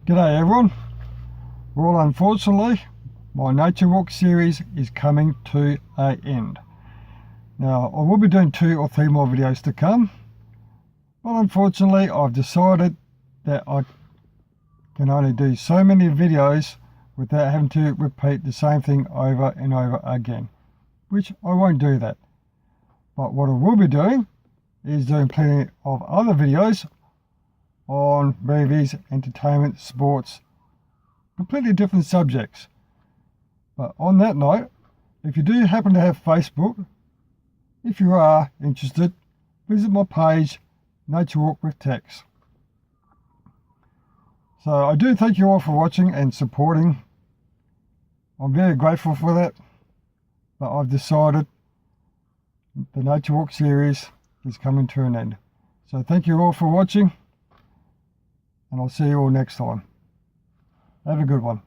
G'day everyone. Well, unfortunately, my nature walk series is coming to an end. Now, I will be doing 2 or 3 more videos to come, but unfortunately I've decided that I can only do so many videos without having to repeat the same thing over and over again, which I won't do that. But what I will be doing is doing plenty of other videos on movies, entertainment, sports, completely different subjects. But on that note, if you do happen to have Facebook, if you are interested, visit my page, Nature Walk with Tex. So I do thank you all for watching and supporting. I'm very grateful for that. But I've decided the Nature Walk series is coming to an end. So thank you all for watching, and I'll see you all next time. Have a good one.